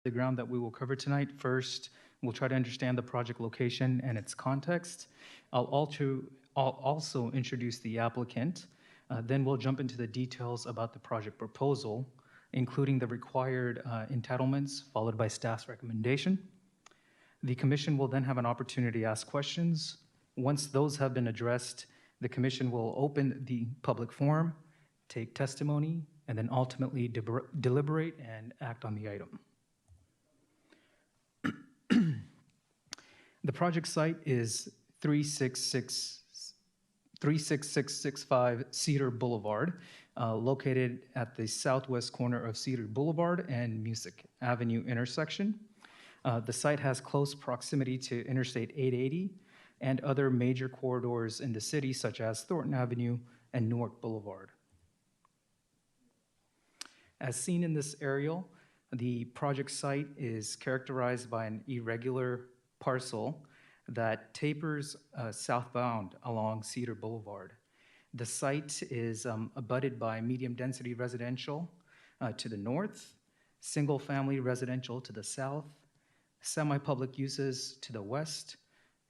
the ground that we will cover tonight. First, we'll try to understand the project location and its context. I'll also introduce the applicant. Then we'll jump into the details about the project proposal, including the required entitlements, followed by staff's recommendation. The commission will then have an opportunity to ask questions. Once those have been addressed, the commission will open the public forum, take testimony, and then ultimately deliberate and act on the item. The project site is 36665 Cedar Boulevard, located at the southwest corner of Cedar Boulevard and Music Avenue intersection. The site has close proximity to Interstate 880 and other major corridors in the city, such as Thornton Avenue and Newark Boulevard. As seen in this aerial, the project site is characterized by an irregular parcel that tapers southbound along Cedar Boulevard. The site is abutted by medium-density residential to the north, single-family residential to the south, semi-public uses to the west,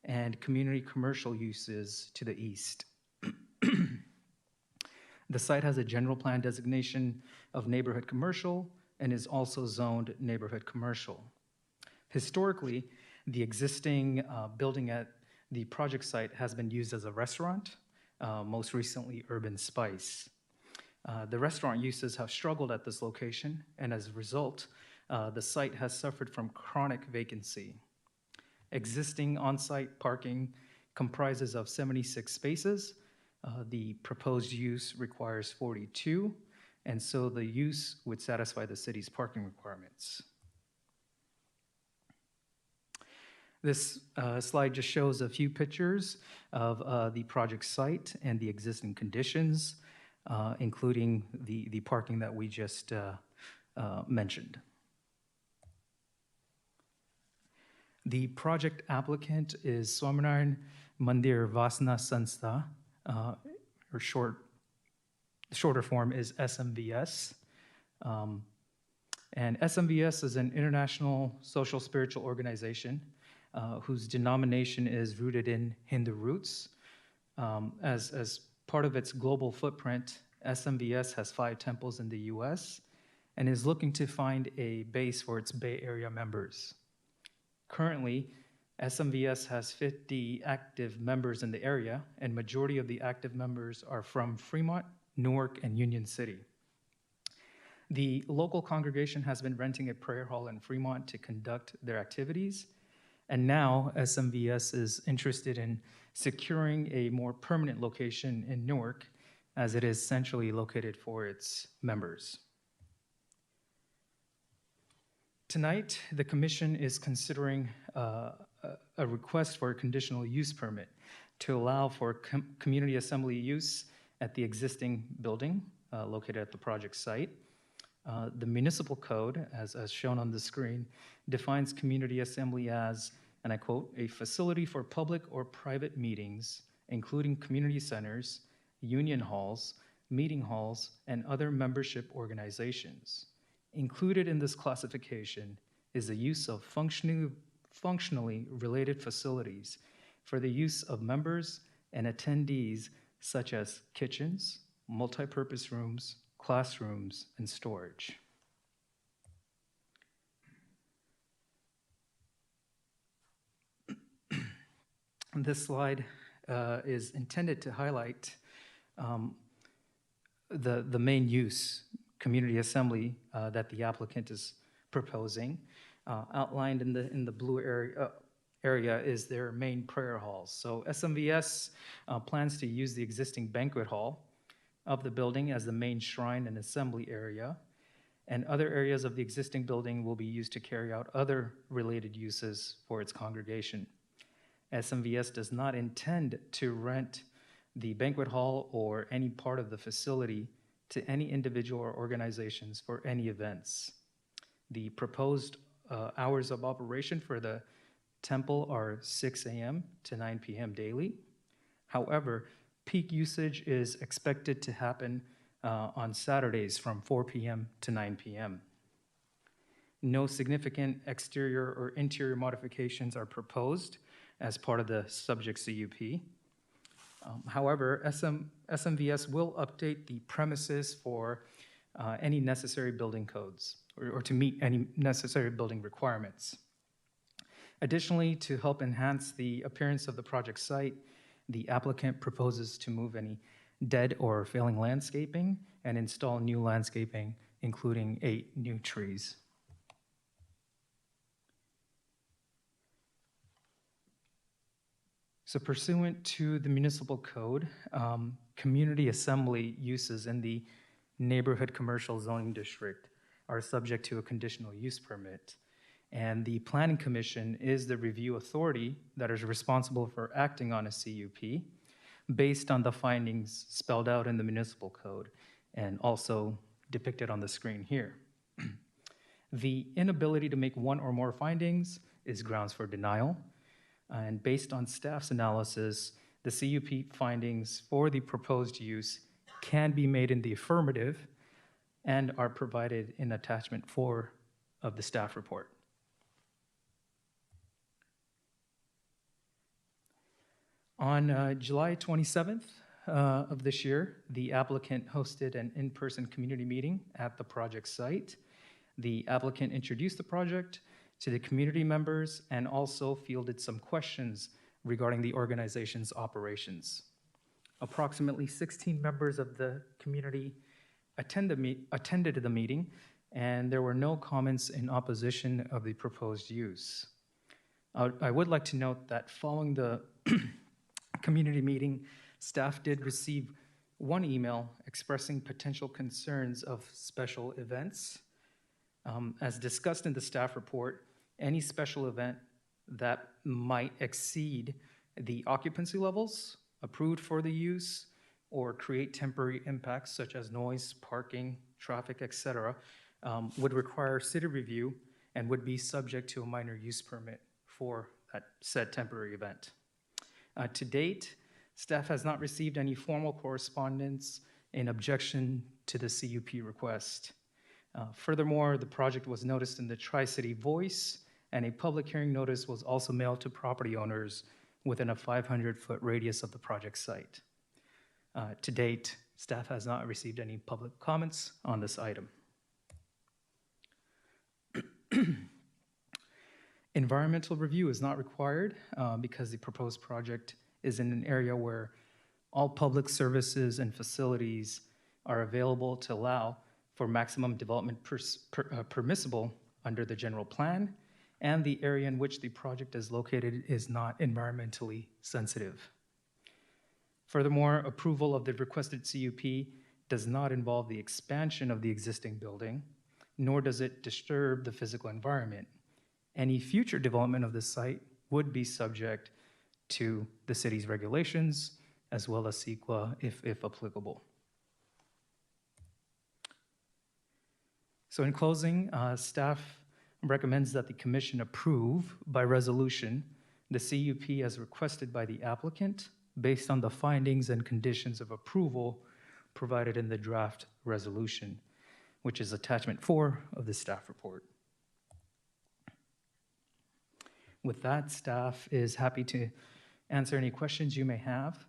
and community commercial uses to the east. The site has a general plan designation of neighborhood commercial and is also zoned neighborhood commercial. Historically, the existing building at the project site has been used as a restaurant, most recently Urban Spice. The restaurant uses have struggled at this location, and as a result, the site has suffered from chronic vacancy. Existing on-site parking comprises of 76 spaces. The proposed use requires 42, and so the use would satisfy the city's parking requirements. This slide just shows a few pictures of the project site and the existing conditions, including the parking that we just mentioned. The project applicant is Swaminarayan Mandir Vasana Sanstha, or shorter form is SMVS. And SMVS is an international social spiritual organization whose denomination is rooted in Hindu roots. As part of its global footprint, SMVS has 5 temples in the US and is looking to find a base for its Bay Area members. Currently, SMVS has 50 active members in the area, and majority of the active members are from Fremont, Newark, and Union City. The local congregation has been renting a prayer hall in Fremont to conduct their activities, and now SMVS is interested in securing a more permanent location in Newark, as it is centrally located for its members. Tonight, the commission is considering a request for a conditional use permit to allow for community assembly use at the existing building located at the project site. The municipal code, as shown on the screen, defines community assembly as, and I quote, a facility for public or private meetings, including community centers, union halls, meeting halls, and other membership organizations. Included in this classification is the use of functionally related facilities for the use of members and attendees, such as kitchens, multi-purpose rooms, classrooms, and storage. This slide is intended to highlight the main use, community assembly, that the applicant is proposing. Outlined in the blue area is their main prayer halls. So SMVS plans to use the existing banquet hall of the building as the main shrine and assembly area, and other areas of the existing building will be used to carry out other related uses for its congregation. SMVS does not intend to rent the banquet hall or any part of the facility to any individual or organizations for any events. The proposed hours of operation for the temple are 6 a.m. to 9 p.m. daily. However, peak usage is expected to happen on Saturdays from 4 p.m. to 9 p.m. No significant exterior or interior modifications are proposed as part of the subject CUP. However, SMVS will update the premises for any necessary building codes or to meet any necessary building requirements. Additionally, to help enhance the appearance of the project site, the applicant proposes to move any dead or failing landscaping and install new landscaping, including 8 new trees. So pursuant to the municipal code, community assembly uses in the neighborhood commercial zoning district are subject to a conditional use permit. And the Planning Commission is the review authority that is responsible for acting on a CUP based on the findings spelled out in the municipal code and also depicted on the screen here. The inability to make one or more findings is grounds for denial. And based on staff's analysis, the CUP findings for the proposed use can be made in the affirmative and are provided in attachment 4 of the staff report. On July 27th of this year, the applicant hosted an in-person community meeting at the project site. The applicant introduced the project to the community members and also fielded some questions regarding the organization's operations. Approximately 16 members of the community attended the meeting, and there were no comments in opposition of the proposed use. I would like to note that following the community meeting, staff did receive one email expressing potential concerns of special events. As discussed in the staff report, any special event that might exceed the occupancy levels approved for the use or create temporary impacts such as noise, parking, traffic, etc., would require city review and would be subject to a minor use permit for that said temporary event. To date, staff has not received any formal correspondence in objection to the CUP request. Furthermore, the project was noticed in the Tri-City Voice, and a public hearing notice was also mailed to property owners within a 500-foot radius of the project site. To date, staff has not received any public comments on this item. Environmental review is not required because the proposed project is in an area where all public services and facilities are available to allow for maximum development permissible under the general plan, and the area in which the project is located is not environmentally sensitive. Furthermore, approval of the requested CUP does not involve the expansion of the existing building, nor does it disturb the physical environment. Any future development of the site would be subject to the city's regulations as well as CEQA if applicable. So in closing, staff recommends that the commission approve by resolution the CUP as requested by the applicant based on the findings and conditions of approval provided in the draft resolution, which is attachment 4 of the staff report. With that, staff is happy to answer any questions you may have.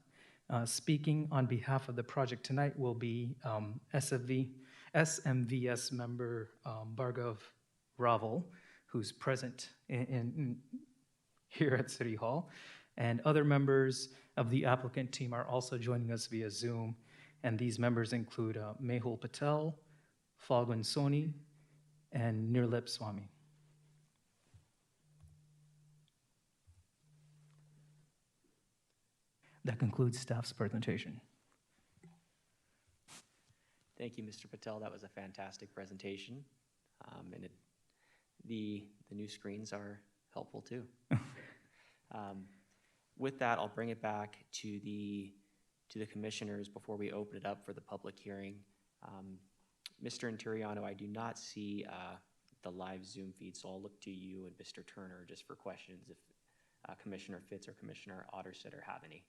Speaking on behalf of the project tonight will be SMVS member Bhargav Raval, who's present here at City Hall, and other members of the applicant team are also joining us via Zoom, and these members include Mehul Patel, Falgun Soni, and Nirlip Swami. That concludes staff's presentation. Thank you, Mr. Patel. That was a fantastic presentation. And the new screens are helpful too. With that, I'll bring it back to the commissioners before we open it up for the public hearing. Mr. Inturiano, I do not see the live Zoom feed, so I'll look to you and Mr. Turner just for questions if Commissioner Fitz or Commissioner Ottersitter have any.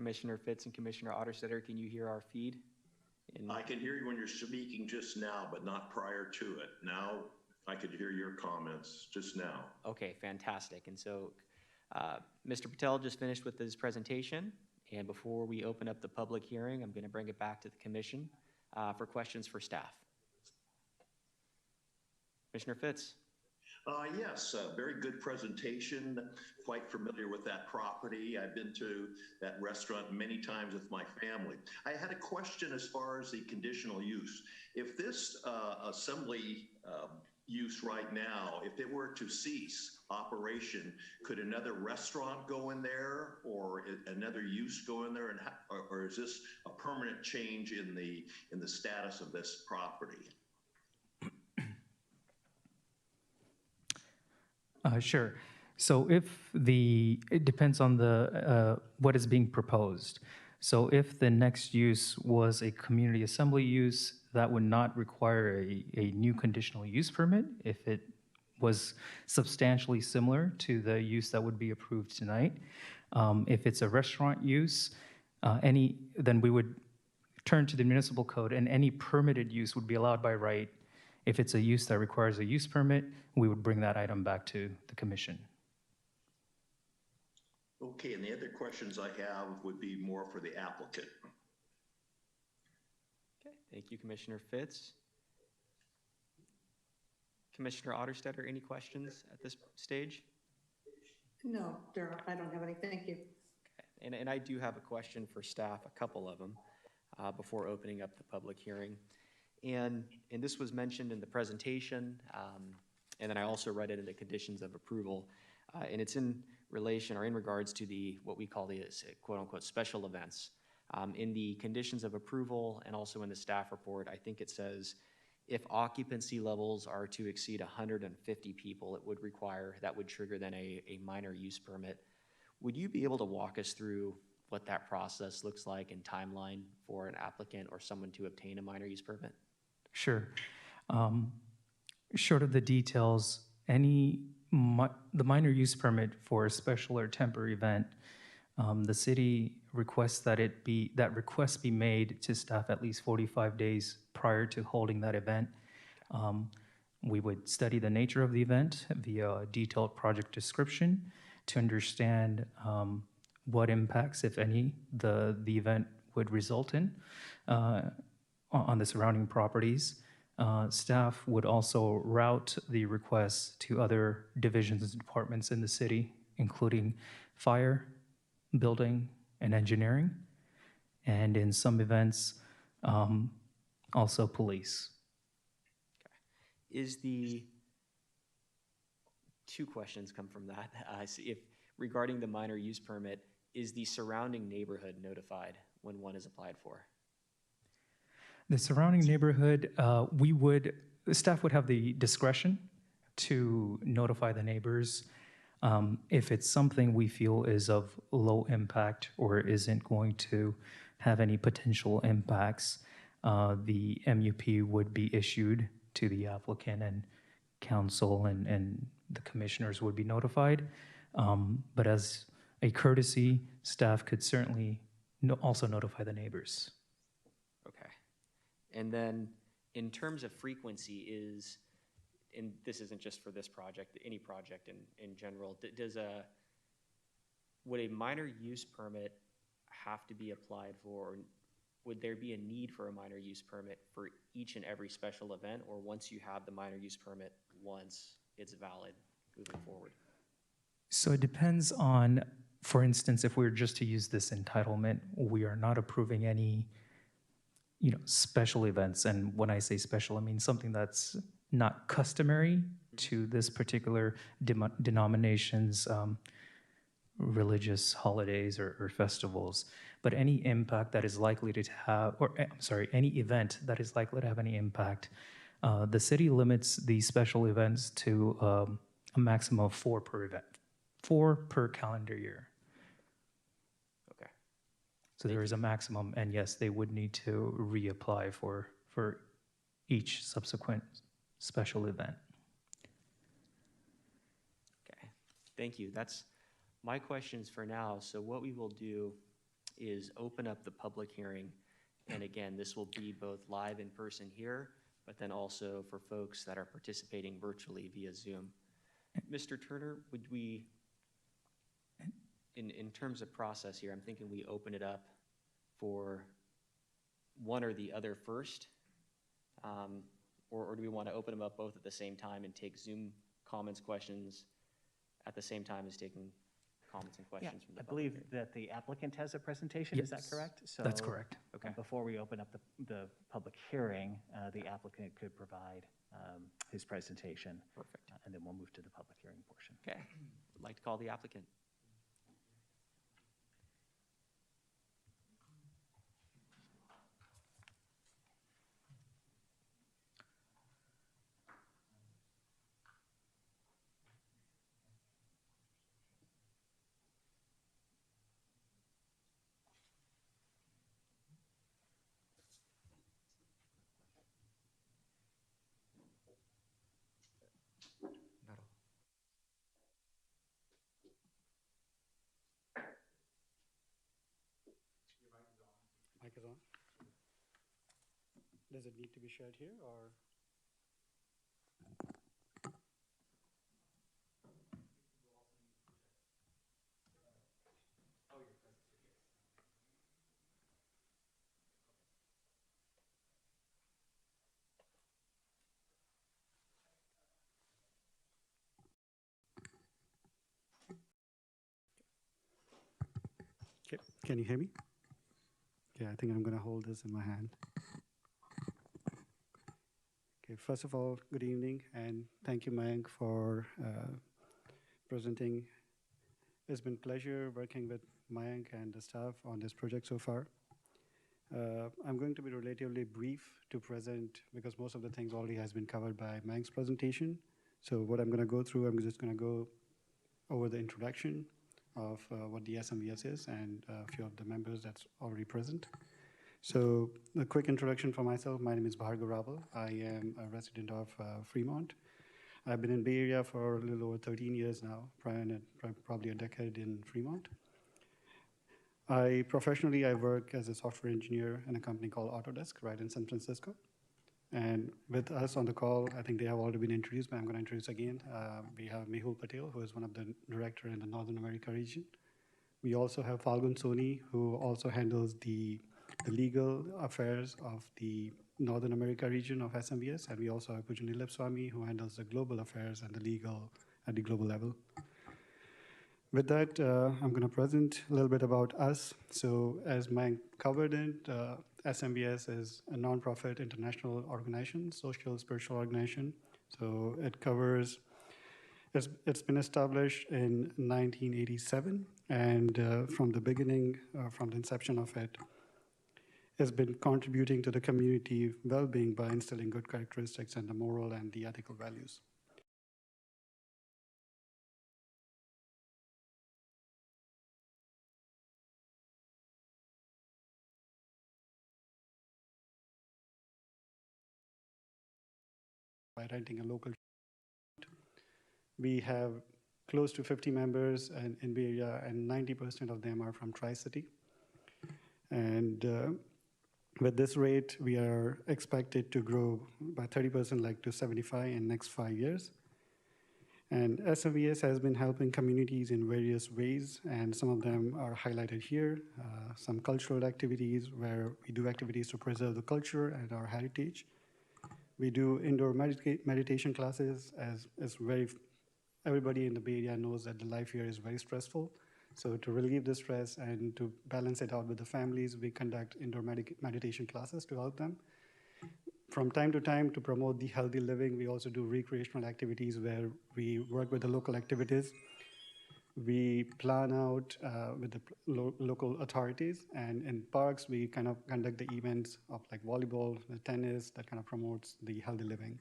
Commissioner Fitz and Commissioner Otterstetter, can you hear our feed? I can hear you when you're speaking just now, but not prior to it. Now I could hear your comments just now. Okay, fantastic. And so Mr. Patel just finished with his presentation. And before we open up the public hearing, I'm going to bring it back to the commission for questions for staff. Commissioner Fitz. Yes, very good presentation. Quite familiar with that property. I've been to that restaurant many times with my family. I had a question as far as the conditional use. If this assembly use right now, if it were to cease operation, could another restaurant go in there or another use go in there, and or is this a permanent change in the status of this property? Sure. So it depends on what is being proposed. So if the next use was a community assembly use, that would not require a new conditional use permit if it was substantially similar to the use that would be approved tonight. If it's a restaurant use, then we would turn to the municipal code, and any permitted use would be allowed by right. If it's a use that requires a use permit, we would bring that item back to the commission. Okay, and the other questions I have would be more for the applicant. Okay, thank you, Commissioner Fitz. Commissioner Otterstetter, any questions at this stage? No, Daryl, I don't have any. Thank you. Okay. And I do have a question for staff, a couple of them, before opening up the public hearing. And this was mentioned in the presentation, and then I also read it in the conditions of approval. And it's in relation or in regards to what we call the quote-unquote special events. In the conditions of approval and also in the staff report, I think it says if occupancy levels are to exceed 150 people, that would trigger then a minor use permit. Would you be able to walk us through what that process looks like and timeline for an applicant or someone to obtain a minor use permit? Sure. Short of the details, the minor use permit for a special or temporary event, the city requests that request be made to staff at least 45 days prior to holding that event. We would study the nature of the event via a detailed project description to understand what impacts, if any, the event would result in on the surrounding properties. Staff would also route the requests to other divisions and departments in the city, including fire, building, and engineering, and in some events, also police. Okay. Two questions come from that. If regarding the minor use permit, is the surrounding neighborhood notified when one is applied for? The surrounding neighborhood, the staff would have the discretion to notify the neighbors if it's something we feel is of low impact or isn't going to have any potential impacts. The MUP would be issued to the applicant, and council and the commissioners would be notified. But as a courtesy, staff could certainly also notify the neighbors. Okay. And then in terms of frequency and this isn't just for this project, any project in general, would a minor use permit have to be applied for, or would there be a need for a minor use permit for each and every special event, or once you have the minor use permit once, it's valid moving forward? So it depends on, for instance, if we were just to use this entitlement, we are not approving any special events. And when I say special, I mean something that's not customary to this particular denomination's religious holidays or festivals. But any impact that is likely to have, any event that is likely to have any impact, the city limits these special events to a maximum of 4 per event, 4 per calendar year. Okay. So there is a maximum, and yes, they would need to reapply for each subsequent special event. Okay, thank you. That's my questions for now. So what we will do is open up the public hearing. And again, this will be both live in person here, but then also for folks that are participating virtually via Zoom. Mr. Turner, would we, in terms of process here, I'm thinking we open it up for one or the other first? Or do we want to open them up both at the same time and take Zoom comments, questions at the same time as taking comments and Yeah, questions from the I public believe hearing? that the applicant has a presentation, is that Yes, correct? that's correct. Okay. Before we open up the public hearing, the applicant could provide his presentation. Perfect. And then we'll move to the public hearing portion. Okay. Would like to call the applicant. Mic is on. Does it need to be shared here or? Okay, can you hear me? Okay, I think I'm going to hold this in my hand. Okay, first of all, good evening, and thank you, Mayank, for presenting. It's been a pleasure working with Mayank and the staff on this project so far. I'm going to be relatively brief to present because most of the things already has been covered by Mayank's presentation. So what I'm going to go through, I'm just going to go over the introduction of what the SMVS is and a few of the members that's already present. So a quick introduction for myself. My name is Bhargav Raval. I am a resident of Fremont. I've been in Bay Area for a little over 13 years now, probably a decade in Fremont. Professionally, I work as a software engineer in a company called Autodesk right in San Francisco. And with us on the call, I think they have already been introduced, but I'm going to introduce again. We have Mehul Patel, who is one of the director in the Northern America region. We also have Falgun Soni, who also handles the legal affairs of the Northern America region of SMBS. And we also have Pujani Lipswamy, who handles the global affairs and the legal at the global level. With that, I'm going to present a little bit about us. So as Mike covered it, SMBS is a nonprofit international organization, social spiritual organization. So it covers, it's been established in 1987. And from the beginning, from the inception of it, has been contributing to the community well-being by instilling good characteristics and the moral and the ethical values. By renting a local, we have close to 50 members in Bay Area, and 90% of them are from Tri-City. And with this rate, we are expected to grow by 30%, like to 75 in next 5 years. And SMVS has been helping communities in various ways, and some of them are highlighted here. Some cultural activities where we do activities to preserve the culture and our heritage. We do indoor meditation classes, as everybody in the Bay Area knows that the life here is very stressful. So to relieve the stress and to balance it out with the families, we conduct indoor meditation classes to help them. From time to time, to promote the healthy living, we also do recreational activities where we work with the local activities. We plan out with the local authorities, and in parks, we kind of conduct the events of like volleyball, tennis, that kind of promotes the healthy living.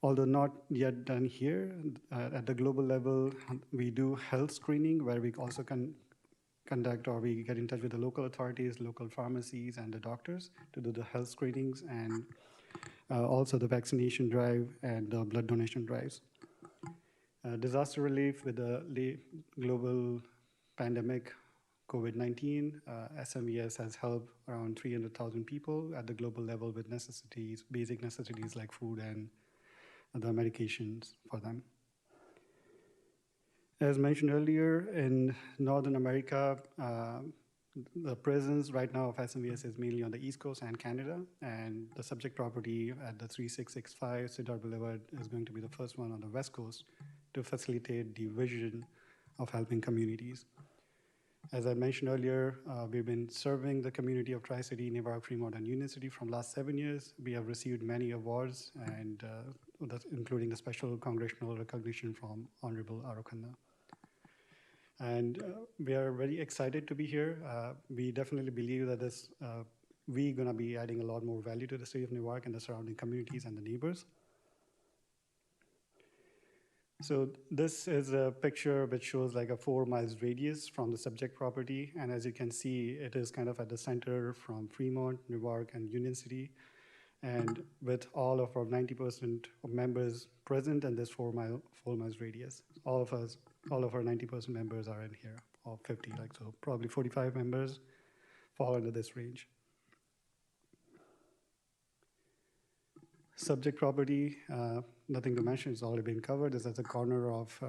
Although not yet done here, at the global level, we do health screening where we also conduct or we get in touch with the local authorities, local pharmacies, and the doctors to do the health screenings and also the vaccination drive and the blood donation drives. Disaster relief with the global pandemic COVID-19, SMES has helped around 300,000 people at the global level with necessities, basic necessities like food and other medications for them. As mentioned earlier, in Northern America, the presence right now of SMES is mainly on the East Coast and Canada, and the subject property at the 3665 Cedar Boulevard is going to be the first one on the West Coast to facilitate the vision of helping communities. As I mentioned earlier, we've been serving the community of Tri-City, Newark, Fremont, and Union City from last 7 years. We have received many awards, and including the special congressional recognition from Honorable Aro Khanna. And we are very excited to be here. We definitely believe that we're going to be adding a lot more value to the city of Newark and the surrounding communities and the neighbors. So this is a picture which shows like a 4 miles radius from the subject property. And as you can see, it is kind of at the center from Fremont, Newark, and Union City. And with all of our 90% of members present in this 4 miles radius, all of our 90% members are in here, or 50, so probably 45 members fall under this range. Subject property, nothing to mention, it's already been covered. It's at the corner of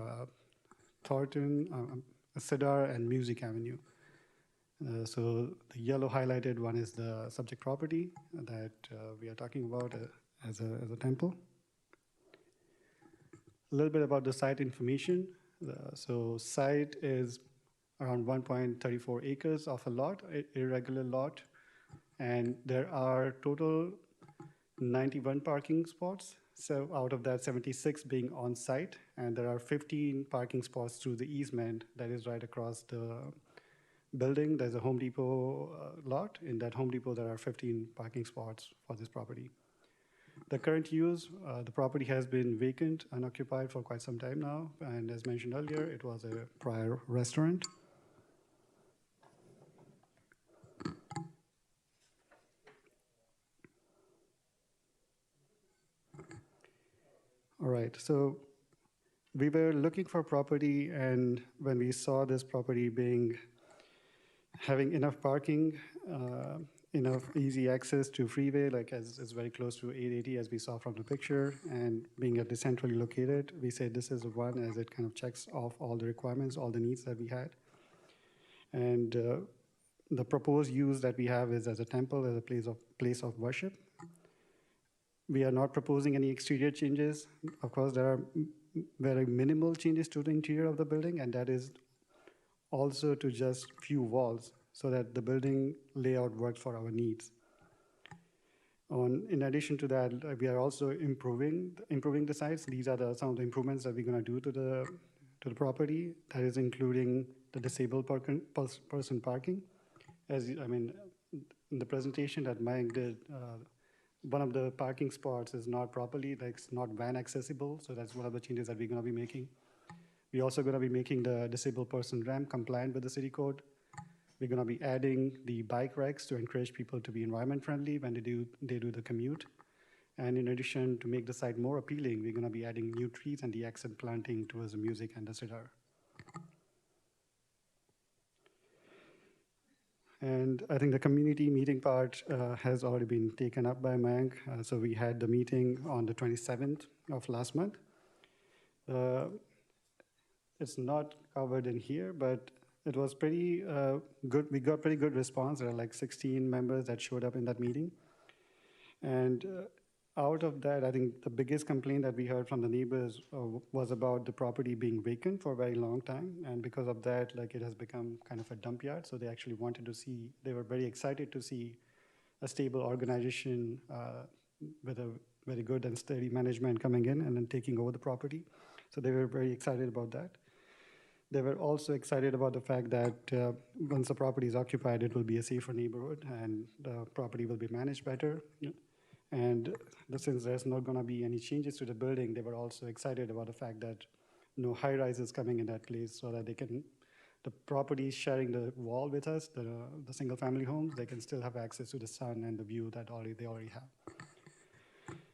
Thornton, Cedar, and Music Avenue. So the yellow highlighted one is the subject property that we are talking about as a temple. A little bit about the site information. So site is around 1.34 acres of a lot, irregular lot, and there are total 91 parking spots. So out of that, 76 being on site, and there are 15 parking spots through the easement that is right across the building. There's a Home Depot lot. In that Home Depot, there are 15 parking spots for this property. The current use, the property has been vacant, unoccupied for quite some time now, and as mentioned earlier, it was a prior restaurant. All right, so we were looking for property, and when we saw this property having enough parking, enough easy access to freeway, like as it's very close to 880 as we saw from the picture, and being decentrally located, we said this is the one as it kind of checks off all the requirements, all the needs that we had. And the proposed use that we have is as a temple, as a place of worship. We are not proposing any exterior changes. Of course, there are very minimal changes to the interior of the building, and that is also to just few walls so that the building layout works for our needs. In addition to that, we are also improving the sites. These are some of the improvements that we're going to do to the property. That is including the disabled person parking. In the presentation that Mike did, one of the parking spots is not properly, it's not van accessible, so that's one of the changes that we're going to be making. We're also going to be making the disabled person ramp compliant with the city code. We're going to be adding the bike racks to encourage people to be environment friendly when they do the commute. And in addition, to make the site more appealing, we're going to be adding new trees and the accent planting towards the music and the cedar. And I think the community meeting part has already been taken up by Mayank. So we had the meeting on the 27th of last month. It's not covered in here, but it was pretty good. We got pretty good response. There are like 16 members that showed up in that meeting. And out of that, I think the biggest complaint that we heard from the neighbors was about the property being vacant for a very long time. And because of that, it has become kind of a dump yard. So they actually wanted to see, they were very excited to see a stable organization with a very good and steady management coming in and then taking over the property. So they were very excited about that. They were also excited about the fact that once the property is occupied, it will be a safer neighborhood and the property will be managed better. And since there's not going to be any changes to the building, they were also excited about the fact that no high rises coming in that place, so that the property sharing the wall with us, the single family homes, they can still have access to the sun and the view that they already have.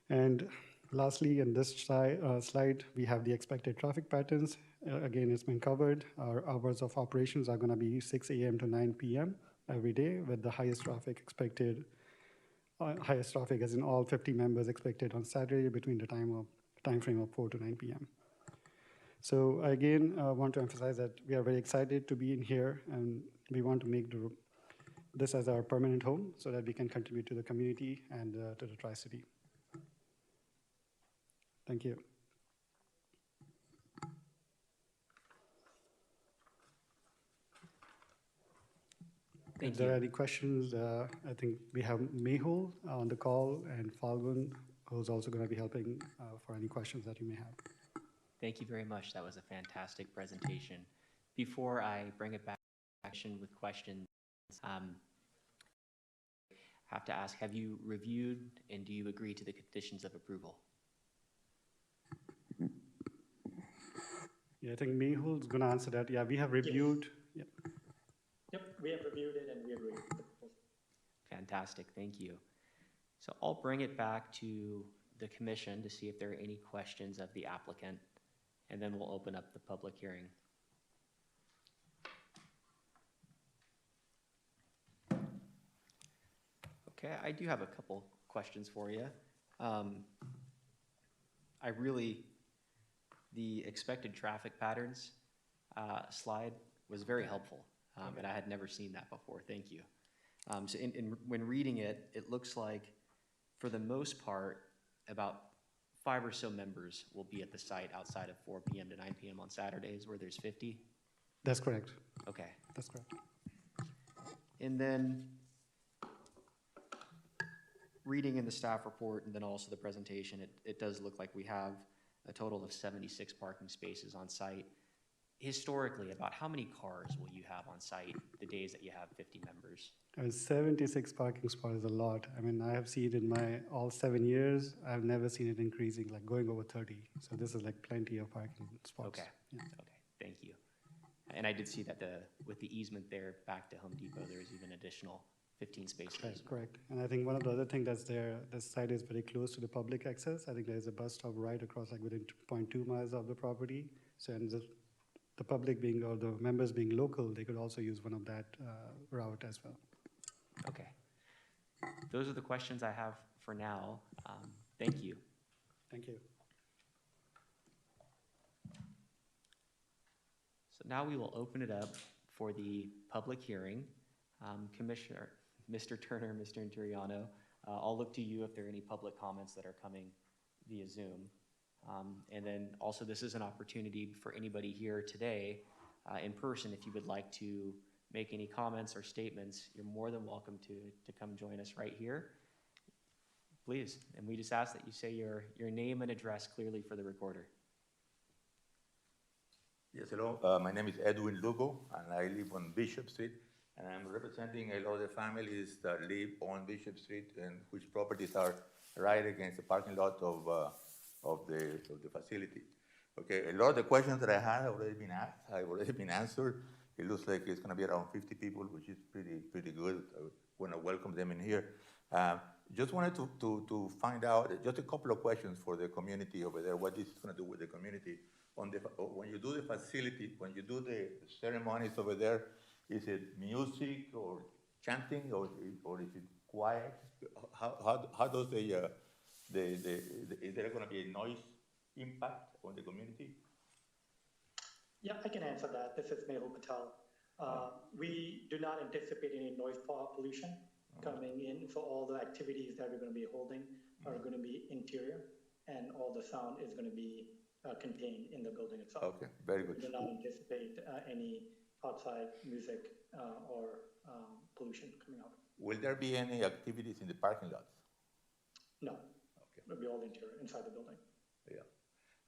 And lastly, in this slide, we have the expected traffic patterns. again, it's been covered. Our hours of operations are going to be 6 a.m. to 9 p.m. every day, with the highest traffic expected. Highest traffic, as in all 50 members expected on Saturday between the time frame of 4 to 9 p.m. So again, I want to emphasize that we are very excited to be in here, and we want to make this as our permanent home so that we can contribute to the community and to the Tri-City. Thank you. Thank If there are you. any questions, I think we have Mehul on the call and Falgun, who's also going to be helping for any questions that you may have. Thank you very much. That was a fantastic presentation. Before I bring it back with questions, have to ask, have you reviewed and do you agree to the conditions of approval? Yeah, I think Mehul's going to answer that. Yeah, we have reviewed. Yes. Yeah. Yep, we have reviewed it and we agree with the proposal. Fantastic, thank you. So I'll bring it back to the commission to see if there are any questions of the applicant, and then we'll open up the public hearing. Okay, I do have a couple questions for you. The expected traffic patterns slide was very helpful, and I had never seen that before. Thank you. So when reading it, it looks like, for the most part, about 5 or so members will be at the site outside of 4 p.m. to 9 p.m. on Saturdays, where there's 50. That's correct. Okay. That's correct. And then reading in the staff report and then also the presentation, it does look like we have a total of 76 parking spaces on site. Historically, about how many cars will you have on site the days that you have 50 members? 76 parking spots is a lot. I mean, I have seen in my all 7 years, I've never seen it increasing, like going over 30. So this is like plenty of parking spots. Okay. Yeah. Okay, thank you. And I did see that with the easement there back to Home Depot, there's even additional 15 spaces. Correct. And I think one of the other things that's there, this site is very close to the public access. I think there's a bus stop right across, like within 0.2 miles of the property. So, and the public being, or the members being local, they could also use one of that route as well. Okay. Those are the questions I have for now. Thank you. Thank you. So now we will open it up for the public hearing. Commissioner, Mr. Turner, Mr. Interiano, I'll look to you if there are any public comments that are coming via Zoom. And then also, this is an opportunity for anybody here today in person. If you would like to make any comments or statements, you're more than welcome to come join us right here. Please. And we just ask that you say your name and address clearly for the recorder. Yes, hello. My name is Edwin Lugo, and I live on Bishop Street. And I'm representing a lot of the families that live on Bishop Street and which properties are right against the parking lot of the facility. Okay, a lot of the questions that I had have already been asked, have already been answered. It looks like it's going to be around 50 people, which is pretty good. I want to welcome them in here. Just wanted to find out just a couple of questions for the community over there. What this is going to do with the community when you do the facility, when you do the ceremonies over there. Is it music or chanting, or is it quiet? How does is there going to be a noise impact on the community? Yeah, I can answer that. This is Mehul Patel. We do not anticipate any noise pollution coming in, so all the activities that we're going to be holding are going to be interior, and all the sound is going to be contained in the building itself. Okay, very good. We do not anticipate any outside music or pollution coming out. Will there be any activities in the parking lots? No. Okay. It'll be all interior, inside the building. Yeah.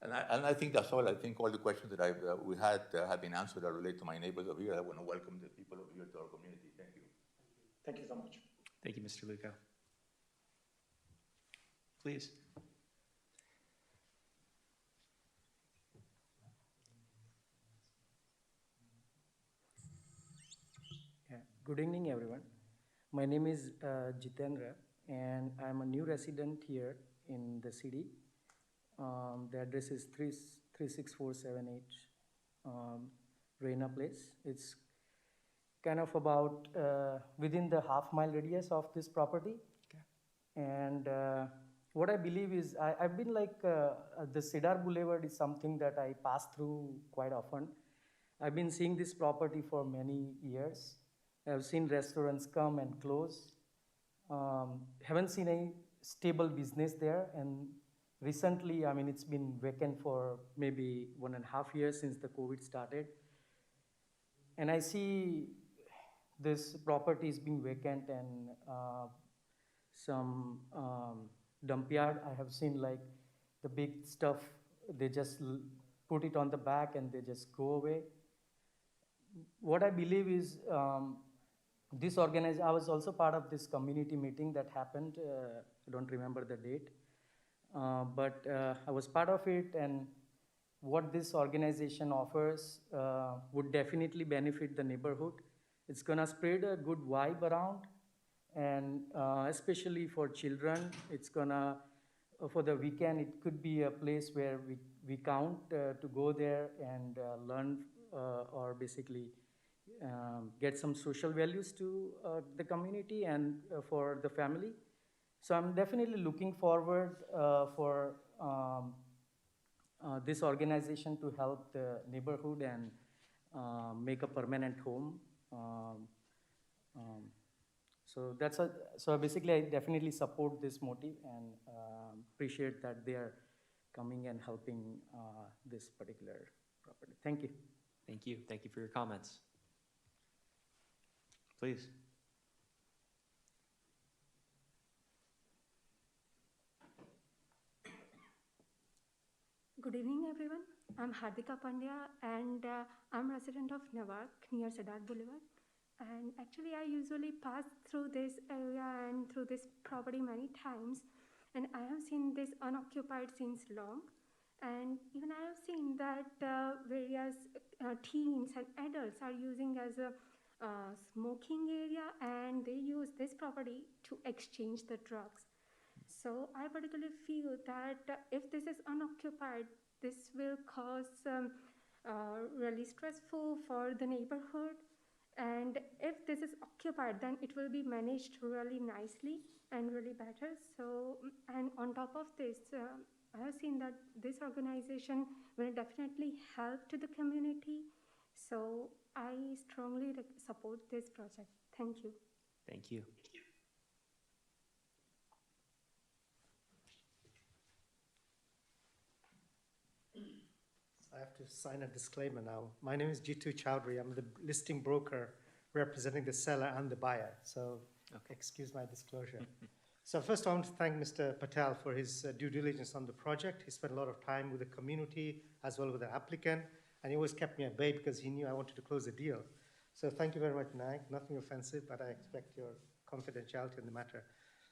And I think that's all. I think all the questions that we had have been answered that relate to my neighbors over here. I want to welcome the people over here to our community. Thank you. Thank you so much. Thank you, Mr. Lugo. Please. Yeah. Good evening, everyone. My name is Jitendra, and I'm a new resident here in the city. The address is 36478 Reina Place. It's kind of about within the half-mile radius of this property. And what I believe is, I've been like, the Cedar Boulevard is something that I pass through quite often. I've been seeing this property for many years. I've seen restaurants come and close. Haven't seen any stable business there. And recently, I mean, it's been vacant for maybe 1.5 years since the COVID started. And I see this property is being vacant, and some dump yard. I have seen like the big stuff, they just put it on the back and they just go away. What I believe is, I was also part of this community meeting that happened, I don't remember the date, but I was part of it, and what this organization offers would definitely benefit the neighborhood. It's gonna spread a good vibe around, and especially for children, it's gonna, for the weekend, it could be a place where we count to go there and learn or basically get some social values to the community and for the family. So I'm definitely looking forward for this organization to help the neighborhood and make a permanent home. So basically, I definitely support this motive and appreciate that they are coming and helping this particular property. Thank you. Thank you. Thank you for your comments. Please. Good evening, everyone. I'm Hardika Pandya, and I'm resident of Newark, near Cedar Boulevard. And actually, I usually pass through this area and through this property many times, and I have seen this unoccupied since long. And even I have seen that various teens and adults are using as a smoking area, and they use this property to exchange the drugs. So I particularly feel that if this is unoccupied, this will cause really stressful for the neighborhood. And if this is occupied, then it will be managed really nicely and really better. So, and on top of this, I have seen that this organization will definitely help to the community. So I strongly support this project. Thank you. Thank you. I have to sign a disclaimer now. My name is Jitu Chowdhury. I'm the listing broker representing the seller and the buyer. So excuse my disclosure. So first I want to thank Mr. Patel for his due diligence on the project. He spent a lot of time with the community as well with the applicant, and he always kept me at bay because he knew I wanted to close the deal. So thank you very much, Naik. Nothing offensive, but I expect your confidentiality in the matter.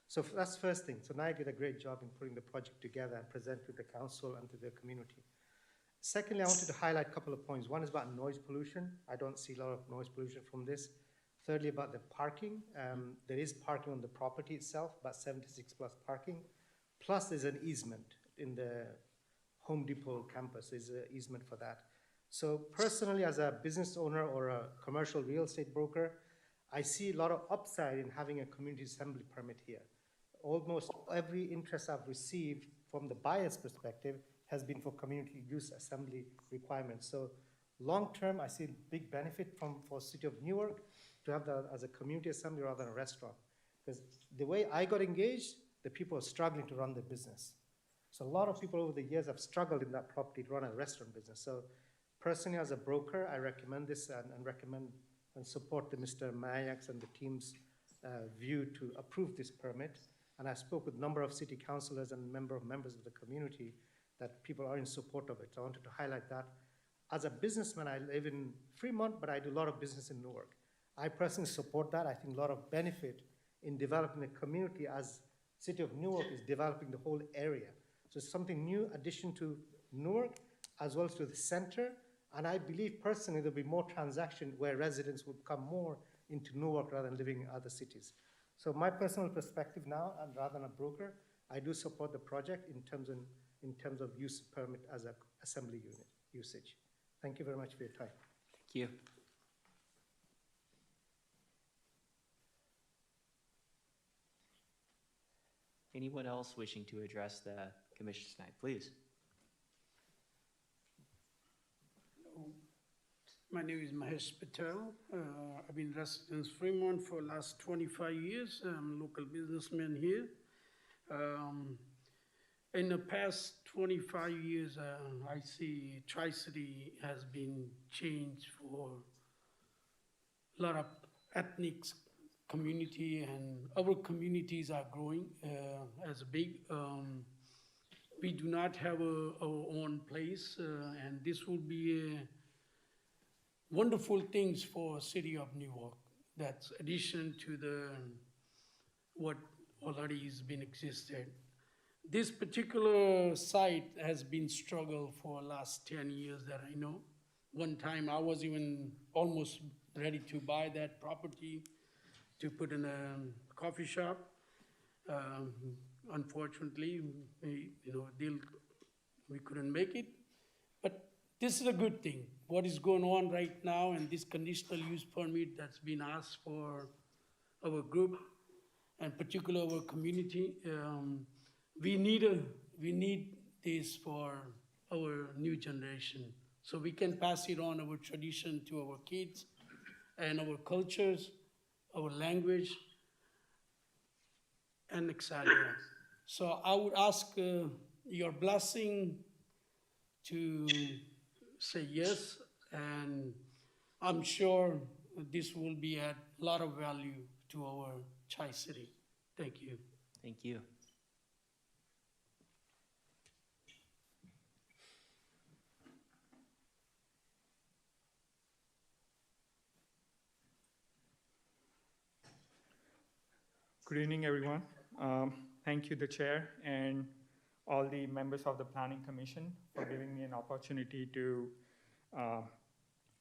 So that's the first thing. So Naik did a great job in putting the project together and present to the council and to the community. Secondly, I wanted to highlight a couple of points. One is about noise pollution. I don't see a lot of noise pollution from this. Thirdly, about the parking. There is parking on the property itself, about 76 plus parking. Plus, there's an easement in the Home Depot campus. There's an easement for that. So personally, as a business owner or a commercial real estate broker, I see a lot of upside in having a community assembly permit here. Almost every interest I've received from the buyer's perspective has been for community use assembly requirements. So long term, I see big benefit for City of Newark to have that as a community assembly rather than a restaurant. Because the way I got engaged, the people are struggling to run their business. So a lot of people over the years have struggled in that property to run a restaurant business. So personally, as a broker, I recommend this and recommend and support the Mr. Mayak's and the team's view to approve this permit. And I spoke with a number of city councillors and members of the community that people are in support of it. So I wanted to highlight that. As a businessman, I live in Fremont, but I do a lot of business in Newark. I personally support that. I think a lot of benefit in developing the community as City of Newark is developing the whole area. So it's something new addition to Newark as well as to the center. And I believe personally there'll be more transaction where residents will come more into Newark rather than living in other cities. So my personal perspective now, and rather than a broker, I do support the project in terms of use permit as an assembly unit usage. Thank you very much for your time. Thank you. Anyone else wishing to address the commission tonight, please? My name is Mahesh Patel. I've been resident in Fremont for the last 25 years. I'm a local businessman here. In the past 25 years, I see Tri-City has been changed for a lot of ethnic community, and our communities are growing as big. We do not have our own place, and this will be a wonderful things for city of Newark. That's addition to the what already has been existed. This particular site has been struggle for last 10 years that I know. One time I was even almost ready to buy that property to put in a coffee shop. Unfortunately, we couldn't make it. But this is a good thing. What is going on right now, and this conditional use permit that's been asked for our group, and particularly our community, we need this for our new generation, so we can pass it on our tradition to our kids, and our cultures, our language, and etc. So I would ask your blessing to say yes, and I'm sure this will be a lot of value to our Tri-City. Thank you. Thank you. Good evening, everyone. Thank you, the chair, and all the members of the Planning Commission for giving me an opportunity to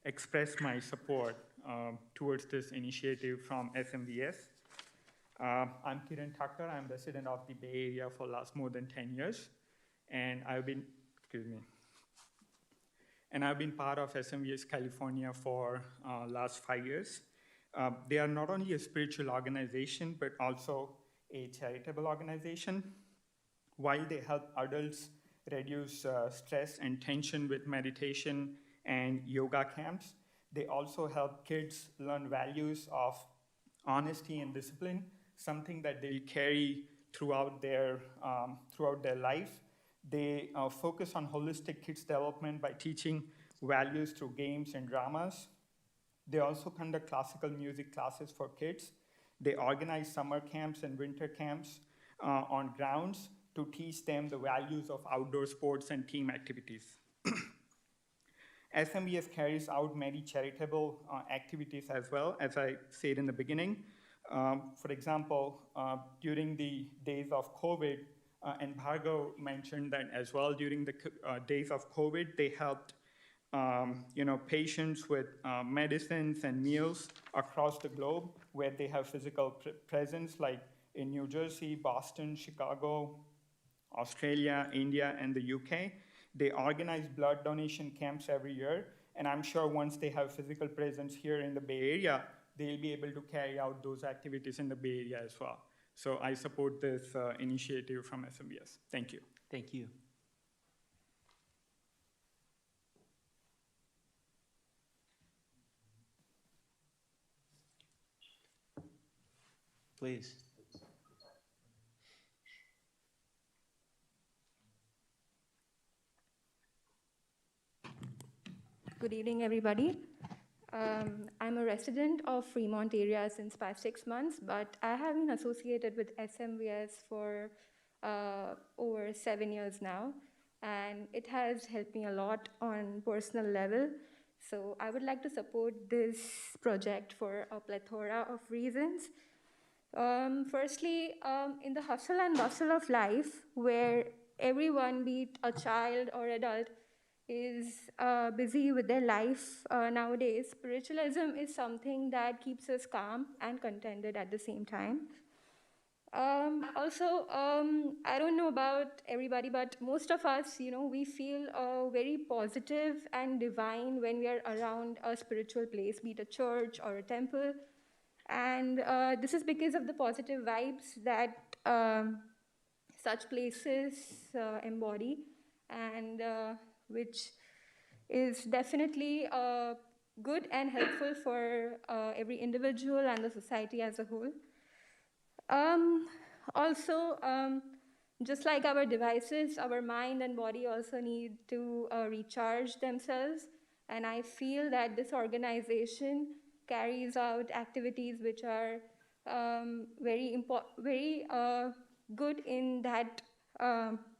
express my support towards this initiative from SMVS. I'm Kiran Thakkar. I'm a resident of the Bay Area for last more than 10 years, and I've been part of SMVS California for last 5 years. They are not only a spiritual organization, but also a charitable organization. While they help adults reduce stress and tension with meditation and yoga camps, they also help kids learn values of honesty and discipline, something that they'll carry throughout their life. They focus on holistic kids development by teaching values through games and dramas. They also conduct classical music classes for kids. They organize summer camps and winter camps on grounds to teach them the values of outdoor sports and team activities. SMBS carries out many charitable activities as well, as I said in the beginning. For example, during the days of COVID, and Bhargav mentioned that as well, during the days of COVID, they helped patients with medicines and meals across the globe where they have physical presence, like in New Jersey, Boston, Chicago, Australia, India, and the UK. They organize blood donation camps every year, and I'm sure once they have physical presence here in the Bay Area, they'll be able to carry out those activities in the Bay Area as well. So I support this initiative from SMBS. Thank you. Thank you. Please. Good evening, everybody. I'm a resident of Fremont area since past 6 months, but I have been associated with SMVS for over 7 years now, and it has helped me a lot on personal level. So I would like to support this project for a plethora of reasons. Firstly, in the hustle and bustle of life, where everyone, be it a child or adult, is busy with their life nowadays, spiritualism is something that keeps us calm and contented at the same time. I don't know about everybody, but most of us, we feel very positive and divine when we are around a spiritual place, be it a church or a temple. And this is because of the positive vibes that such places embody, and which is definitely good and helpful for every individual and the society as a whole. Um, also, just like our devices, our mind and body also need to recharge themselves. And I feel that this organization carries out activities which are very good in that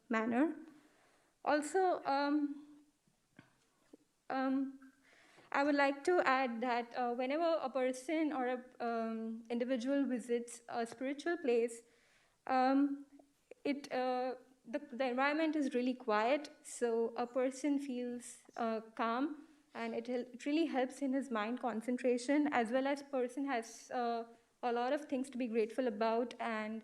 manner. Also, um, I would like to add that whenever a person or a individual visits a spiritual place, um, the environment is really quiet, so a person feels calm, and it really helps in his mind concentration, as well as person has a lot of things to be grateful about, and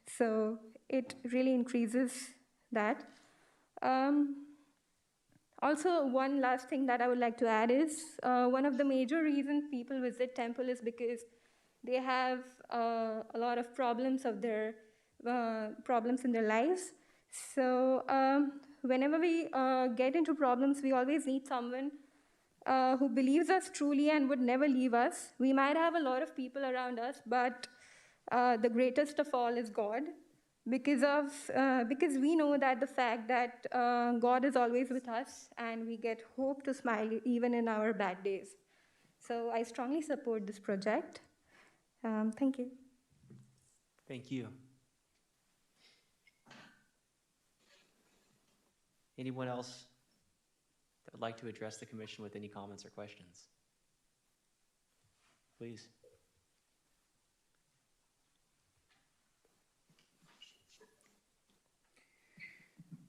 so it really increases that. Um, Also, one last thing that I would like to add is one of the major reasons people visit temple is because they have a lot of problems in their lives. So whenever we get into problems, we always need someone who believes us truly and would never leave us. We might have a lot of people around us, but the greatest of all is God, because we know that the fact that God is always with us, and we get hope to smile even in our bad days. So I strongly support this project. Thank you. Thank you. Anyone else that would like to address the commission with any comments or questions? Please.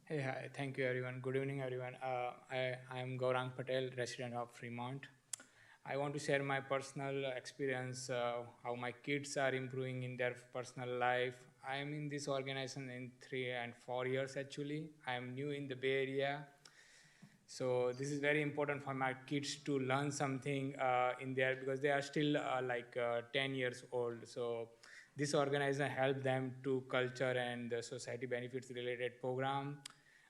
Hey, hi. Thank you, everyone. Good evening, everyone. I am Gaurang Patel, resident of Fremont. I want to share my personal experience, how my kids are improving in their personal life. I am in this organization in 3 and 4 years, actually. I am new in the Bay Area. So this is very important for my kids to learn something in there, because they are still 10 years old. So this organization help them to culture and the society benefits related program.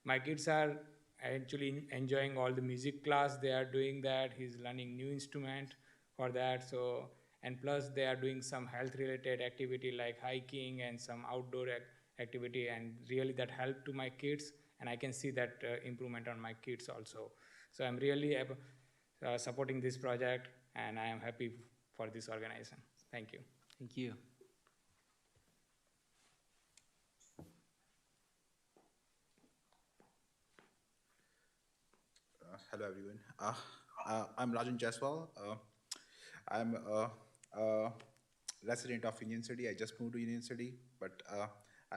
My kids are actually enjoying all the music class. They are doing that. He's learning new instrument for that. So, and plus they are doing some health related activity like hiking and some outdoor activity, and really that helped to my kids. And I can see that improvement on my kids also. So I'm really supporting this project, and I am happy for this organization. Thank you. Thank you. Hello, everyone. I'm Rajan Jaiswal. I'm a resident of Union City. I just moved to Union City, but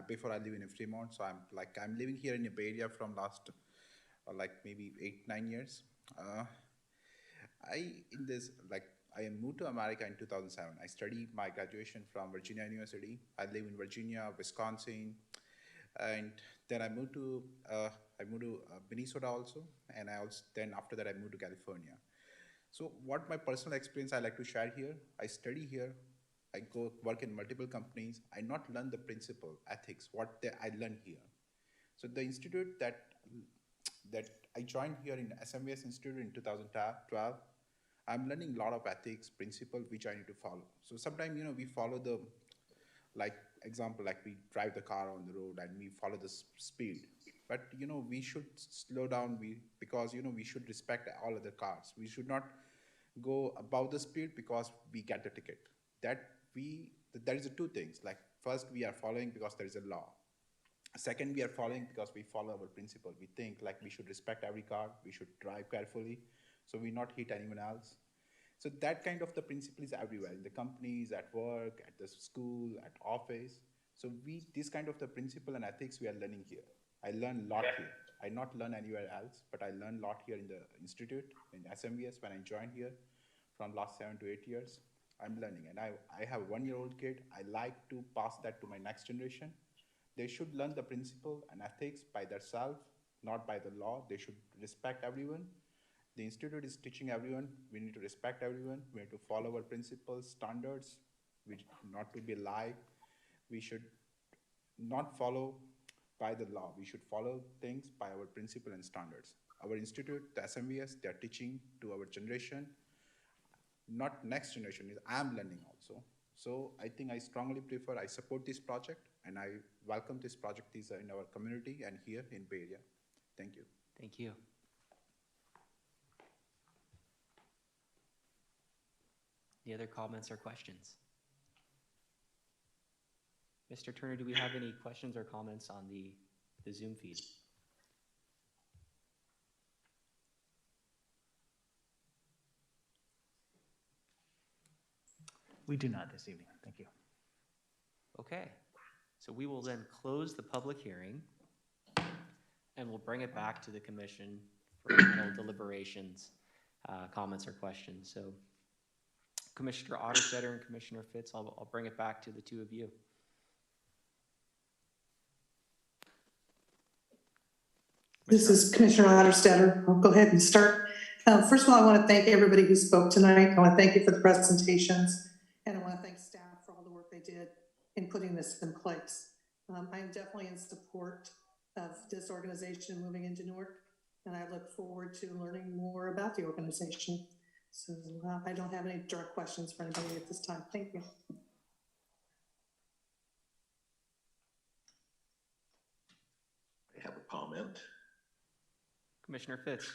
before I live in Fremont, so I'm living here in the Bay Area from last maybe 8-9 years. I moved to America in 2007. I studied my graduation from Virginia University. I live in Virginia, Wisconsin, and then I moved to Minnesota also, and then after that I moved to California. So what my personal experience I like to share here, I study here, I go work in multiple companies, I not learn the principle, ethics, I learn here. So the institute that I joined here in SMVS Institute in 2012, I'm learning a lot of ethics, principle, which I need to follow. So sometimes, we follow the, example, we drive the car on the road and we follow the speed. But, we should slow down because, we should respect all other cars. We should not go above the speed because we get the ticket. There is two things. First, we are following because there is a law. Second, we are following because we follow our principle. We think we should respect every car, we should drive carefully, so we not hit anyone else. So that kind of the principle is everywhere, in the companies, at work, at the school, at office. So this kind of the principle and ethics we are learning here. I learn a lot here. I not learn anywhere else, but I learn a lot here in the institute, in SMVS, when I joined here from last 7 to 8 years. I'm learning, and I have a 1-year-old kid. I like to pass that to my next generation. They should learn the principle and ethics by themselves, not by the law. They should respect everyone. The institute is teaching everyone. We need to respect everyone. We need to follow our principles, standards, which not to be lie. We should not follow by the law. We should follow things by our principle and standards. Our institute, the SMVS, they are teaching to our generation, not next generation. I'm learning also. So I think I strongly prefer, I support this project, and I welcome this project in our community and here in Bay Area. Thank you. Thank you. Any other comments or questions? Mr. Turner, do we have any questions or comments on the Zoom feed? We do not this evening. Thank you. Okay, so we will then close the public hearing and we'll bring it back to the commission for final deliberations, comments or questions. So Commissioner Otterstetter and Commissioner Fitz, I'll bring it back to the two of you. This is Commissioner Otterstetter. I'll go ahead and start. First of all, I want to thank everybody who spoke tonight. I want to thank you for the presentations, and I want to thank staff for all the work they did in putting this in place. I am definitely in support of this organization moving into Newark, and I look forward to learning more about the organization. So I don't have any direct questions for anybody at this time. Thank you. I have a comment. Commissioner Fitz.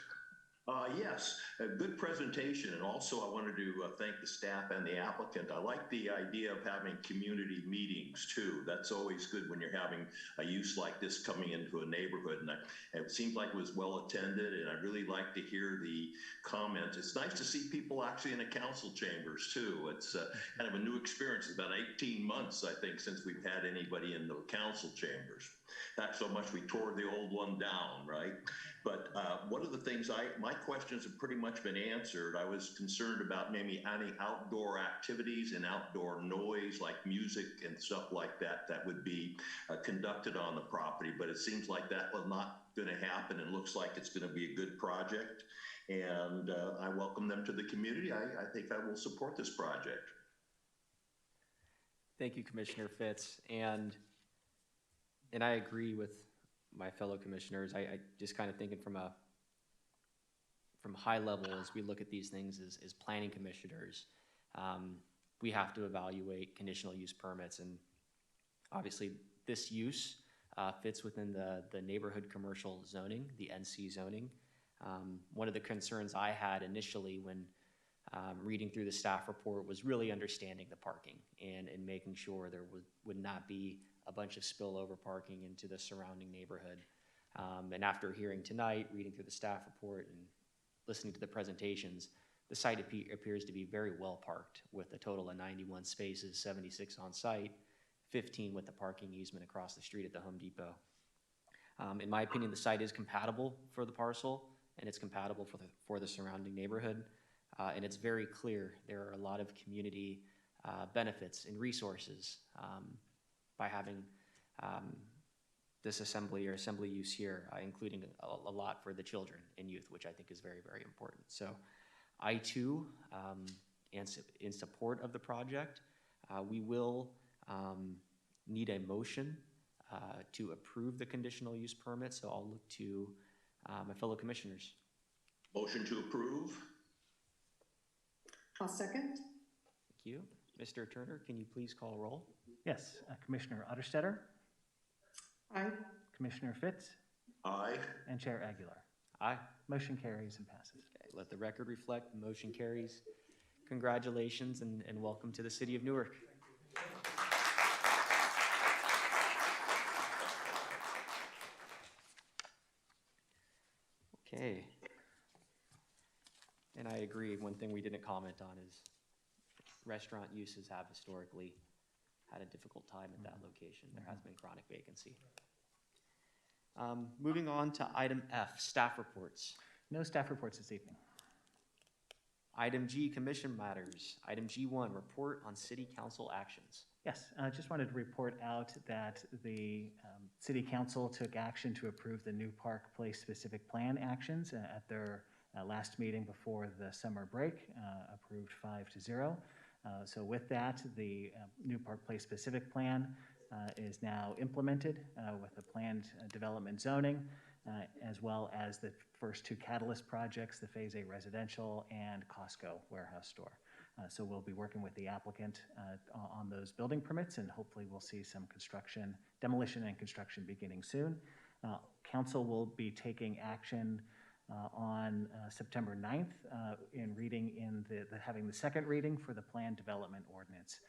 Yes, a good presentation, and also I wanted to thank the staff and the applicant. I like the idea of having community meetings too. That's always good when you're having a use like this coming into a neighborhood, and it seemed like it was well attended, and I really like to hear the comments. It's nice to see people actually in the council chambers too. It's kind of a new experience. It's about 18 months, I think, since we've had anybody in the council chambers. Not so much we tore the old one down, right? But one of the things my questions have pretty much been answered. I was concerned about maybe any outdoor activities and outdoor noise like music and stuff like that that would be conducted on the property, but it seems like that was not going to happen and looks like it's going to be a good project. And I welcome them to the community. I think I will support this project. Thank you, Commissioner Fitz. And I agree with my fellow commissioners. I just kind of thinking from high level as we look at these things as planning commissioners, we have to evaluate conditional use permits, and obviously this use fits within the neighborhood commercial zoning, the NC zoning. One of the concerns I had initially when reading through the staff report was really understanding the parking and making sure there would not be a bunch of spillover parking into the surrounding neighborhood. And after hearing tonight, reading through the staff report and listening to the presentations, the site appears to be very well parked with a total of 91 spaces, 76 on site, 15 with the parking easement across the street at the Home Depot. In my opinion, the site is compatible for the parcel and it's compatible for the surrounding neighborhood. And it's very clear there are a lot of community benefits and resources by having this assembly use here, including a lot for the children and youth, which I think is very, very important. So I too am in support of the project. We will need a motion to approve the conditional use permit, so I'll look to my fellow commissioners. Motion to approve. I'll second. Thank you. Mr. Turner, can you please call roll? Yes, Commissioner Otterstetter, Aye. Commissioner Fitz, Aye. and Chair Aguilar. Aye. Motion carries and passes. Okay, let the record reflect the motion carries. Congratulations and welcome to the city of Newark. Okay. And I agree, one thing we didn't comment on is restaurant uses have historically had a difficult time at that location. There has been chronic vacancy. Moving on to item F, staff reports. No staff reports this evening. Item G, commission matters. Item G1, report on city council actions. Yes, I just wanted to report out that the city council took action to approve the New Park Place specific plan actions at their last meeting before the summer break, approved 5-0. So with that, the New Park Place specific plan is now implemented with the planned development zoning, as well as the first two catalyst projects, the Phase A residential and Costco warehouse store. So we'll be working with the applicant on those building permits, and hopefully we'll see some construction, demolition and construction beginning soon. Council will be taking action on September 9th having the second reading for the planned development ordinance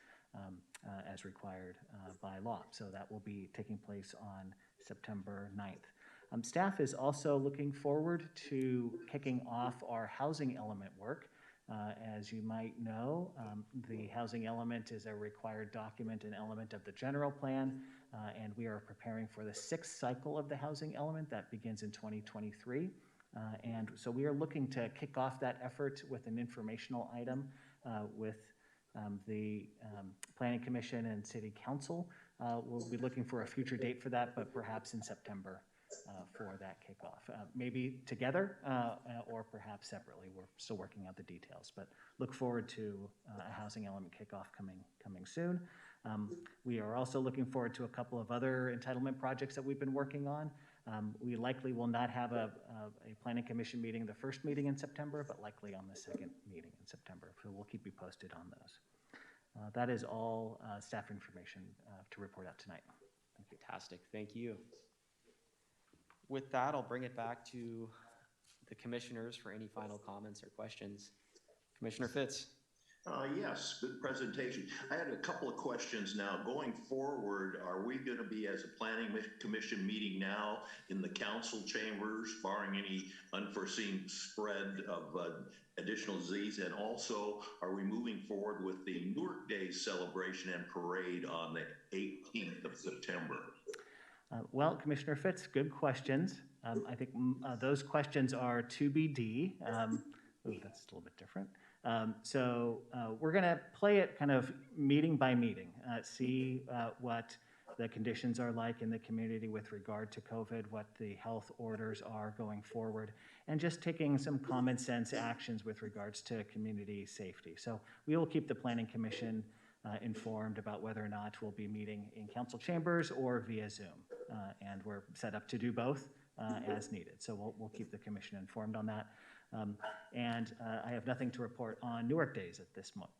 as required by law. So that will be taking place on September 9th. Staff is also looking forward to kicking off our housing element work. As you might know, the housing element is a required document and element of the general plan, and we are preparing for the 6th cycle of the housing element that begins in 2023. And so we are looking to kick off that effort with an informational item with the Planning Commission and City Council. We'll be looking for a future date for that, but perhaps in September for that kickoff. Maybe together or perhaps separately. We're still working out the details, but look forward to a housing element kickoff coming soon. We are also looking forward to a couple of other entitlement projects that we've been working on. We likely will not have a planning commission meeting the first meeting in September, but likely on the second meeting in September. So we'll keep you posted on those. That is all staff information to report out tonight. Thank you. Fantastic, thank you. With that, I'll bring it back to the commissioners for any final comments or questions. Commissioner Fitz. Yes, good presentation. I had a couple of questions now. Going forward, are we going to be, as a planning commission, meeting now in the council chambers, barring any unforeseen spread of additional disease? And also, are we moving forward with the Newark Day celebration and parade on the 18th of September? Well, Commissioner Fitz, good questions. I think those questions are TBD. That's a little bit different. So we're going to play it kind of meeting by meeting, see what the conditions are like in the community with regard to COVID, what the health orders are going forward, and just taking some common sense actions with regards to community safety. So we will keep the Planning Commission informed about whether or not we'll be meeting in council chambers or via Zoom. And we're set up to do both as needed. So we'll keep the commission informed on that. And I have nothing to report on Newark Days at this point.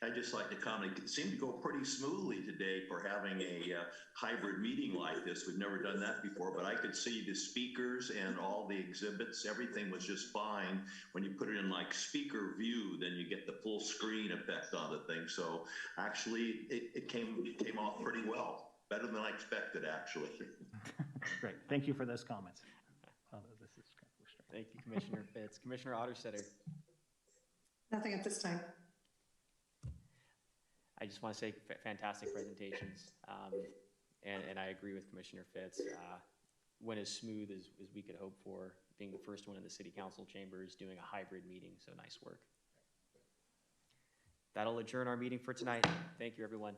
I'd just like to comment, it seemed to go pretty smoothly today for having a hybrid meeting like this. We've never done that before, but I could see the speakers and all the exhibits. Everything was just fine. When you put it in like speaker view, then you get the full screen effect on the thing. So actually, it came off pretty well. Better than I expected, actually. Great. Thank you for those comments. Thank you, Commissioner Fitz. Commissioner Otterstetter. Nothing at this time. I just want to say fantastic presentations, and I agree with Commissioner Fitz. Went as smooth as we could hope for, being the first one in the City Council chambers doing a hybrid meeting, so nice work. That'll adjourn our meeting for tonight. Thank you, everyone.